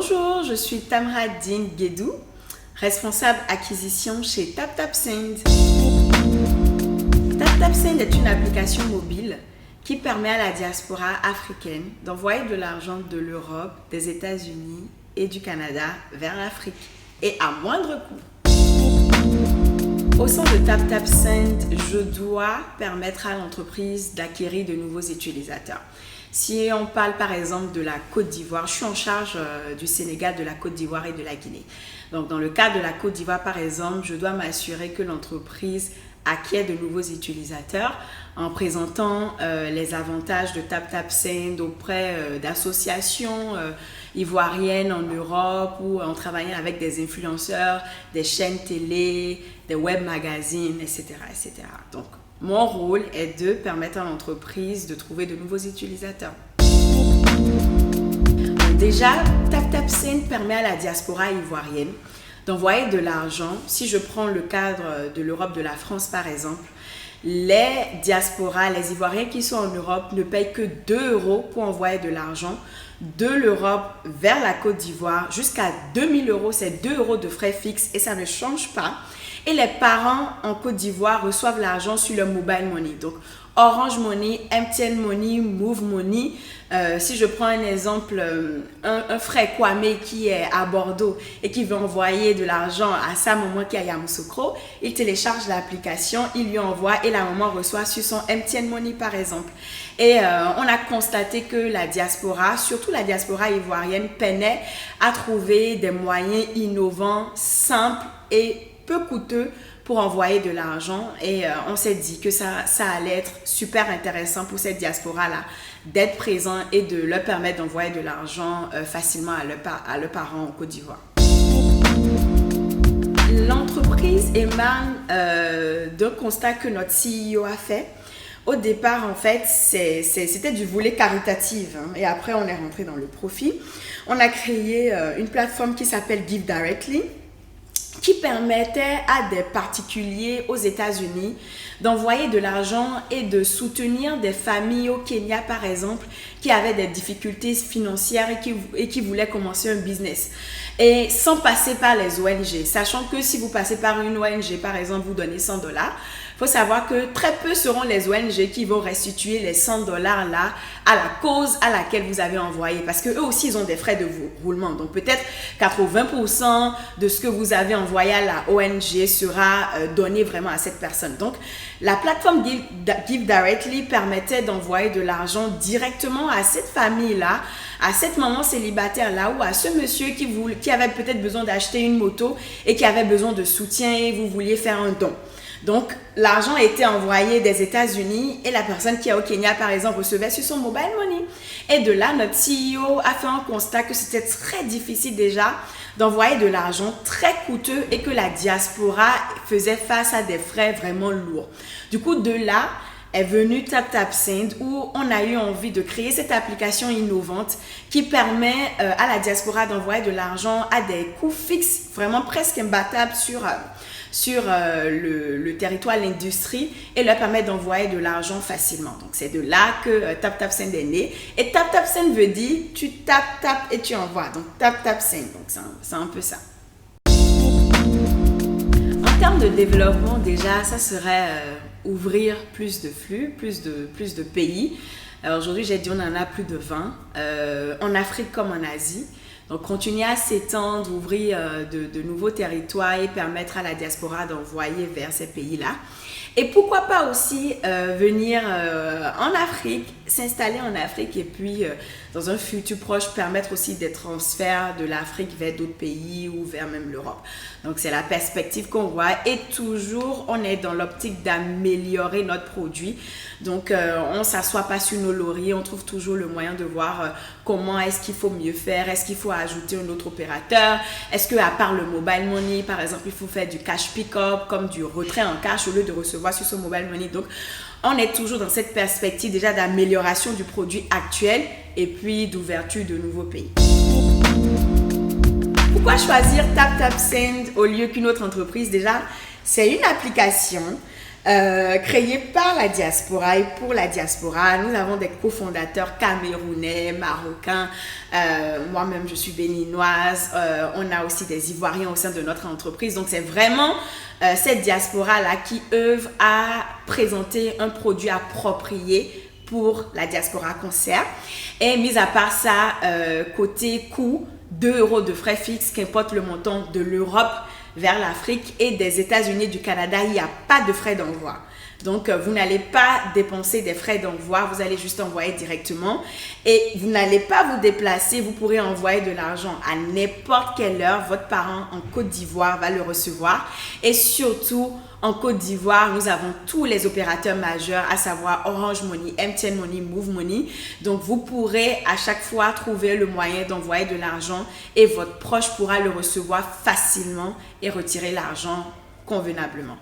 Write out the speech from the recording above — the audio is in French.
Bonjour, je suis Tamra Dine Guédou, responsable acquisition chez TapTapSend. TapTapSend est une application mobile qui permet à la diaspora africaine d'envoyer de l'argent de l'Europe, des États-Unis et du Canada vers l'Afrique et à moindre coût. Au sein de TapTapSend, je dois permettre à l'entreprise d'acquérir de nouveaux utilisateurs. Si on parle par exemple de la Côte d'Ivoire, je suis en charge du Sénégal, de la Côte d'Ivoire et de la Guinée. Donc dans le cas de la Côte d'Ivoire par exemple, je dois m'assurer que l'entreprise acquiert de nouveaux utilisateurs en présentant les avantages de TapTapSend auprès d'associations ivoiriennes en Europe ou en travaillant avec des influenceurs, des chaînes télé, des web magazines, etc. etc. Donc, mon rôle est de permettre à l'entreprise de trouver de nouveaux utilisateurs. Déjà, TapTapSend permet à la diaspora ivoirienne d'envoyer de l'argent. Si je prends le cadre de l'Europe, de la France par exemple, les diasporas, les Ivoiriens qui sont en Europe ne payent que 2 € pour envoyer de l'argent de l'Europe vers la Côte d'Ivoire jusqu'à 2000 €. C'est 2 € de frais fixes et ça ne change pas. Et les parents en Côte d'Ivoire reçoivent l'argent sur leur mobile money. Donc, Orange Money, MTN Money, Move Money. Si je prends un exemple, un frère Kwame qui est à Bordeaux et qui veut envoyer de l'argent à sa maman qui est à Yamoussoukro, il télécharge l'application, il lui envoie et la maman reçoit sur son MTN Money par exemple. Et on a constaté que la diaspora, surtout la diaspora ivoirienne, peinait à trouver des moyens innovants, simples et peu coûteux pour envoyer de l'argent et on s'est dit que ça allait être super intéressant pour cette diaspora-là d'être présent et de leur permettre d'envoyer de l'argent facilement à leurs parents en Côte d'Ivoire. L'entreprise émane d'un constat que notre CEO a fait. Au départ, en fait, c'était du volet caritatif et après, on est rentré dans le profit. On a créé une plateforme qui s'appelle Give Directly, qui permettait à des particuliers aux États-Unis d'envoyer de l'argent et de soutenir des familles au Kenya, par exemple, qui avaient des difficultés financières et qui voulaient commencer un business. Et sans passer par les ONG, sachant que si vous passez par une ONG, par exemple, vous donnez 100 $, il faut savoir que très peu seront les ONG qui vont restituer les 100 $ là à la cause à laquelle vous avez envoyé. Parce qu'eux aussi, ils ont des frais de roulement. Donc peut-être 80% de ce que vous avez envoyé à la ONG sera donné vraiment à cette personne. Donc la plateforme Give Directly permettait d'envoyer de l'argent directement à cette famille-là, à cette maman célibataire-là ou à ce monsieur qui avait peut-être besoin d'acheter une moto et qui avait besoin de soutien et vous vouliez faire un don. Donc, l'argent était envoyé des États-Unis et la personne qui est au Kenya, par exemple, recevait sur son mobile money. Et de là, notre CEO a fait un constat que c'était très difficile déjà d'envoyer de l'argent très coûteux et que la diaspora faisait face à des frais vraiment lourds. Du coup, de là est venu TapTapSend où on a eu envie de créer cette application innovante qui permet à la diaspora d'envoyer de l'argent à des coûts fixes, vraiment presque imbattables sur le territoire, l'industrie et leur permet d'envoyer de l'argent facilement. Donc, c'est de là que TapTapSend est né. Et TapTapSend veut dire tu tapes et tu envoies. Donc, TapTapSend. Donc, c'est un peu ça. En termes de développement, déjà, ça serait ouvrir plus de flux, plus de pays. Aujourd'hui, j'ai dit on en a plus de 20, en Afrique comme en Asie. Donc, continuer à s'étendre, ouvrir de nouveaux territoires et permettre à la diaspora d'envoyer vers ces pays-là. Et pourquoi pas aussi venir en Afrique, s'installer en Afrique et puis dans un futur proche permettre aussi des transferts de l'Afrique vers d'autres pays ou vers même l'Europe. Donc c'est la perspective qu'on voit et toujours on est dans l'optique d'améliorer notre produit. Donc on ne s'assoit pas sur nos lauriers, on trouve toujours le moyen de voir comment est-ce qu'il faut mieux faire, est-ce qu'il faut ajouter un autre opérateur, est-ce qu'à part le mobile money par exemple il faut faire du cash pick-up comme du retrait en cash au lieu de recevoir sur son mobile money. Donc on est toujours dans cette perspective déjà d'amélioration du produit actuel et puis d'ouverture de nouveaux pays. Pourquoi choisir TapTapSend au lieu qu'une autre entreprise? Déjà, c'est une application créé par la diaspora et pour la diaspora. Nous avons des cofondateurs camerounais, marocains, moi-même je suis béninoise, on a aussi des Ivoiriens au sein de notre entreprise. Donc c'est vraiment cette diaspora-là qui œuvre à présenter un produit approprié pour la diaspora concert. Et mis à part ça, côté coût, 2 € de frais fixes, qu'importe le montant de l'Europe vers l'Afrique et des États-Unis, du Canada, il n'y a pas de frais d'envoi. Donc, vous n'allez pas dépenser des frais d'envoi, vous allez juste envoyer directement et vous n'allez pas vous déplacer, vous pourrez envoyer de l'argent à n'importe quelle heure. Votre parent en Côte d'Ivoire va le recevoir et surtout, en Côte d'Ivoire, nous avons tous les opérateurs majeurs, à savoir Orange Money, MTN Money, Move Money. Donc, vous pourrez à chaque fois trouver le moyen d'envoyer de l'argent et votre proche pourra le recevoir facilement et retirer l'argent convenablement.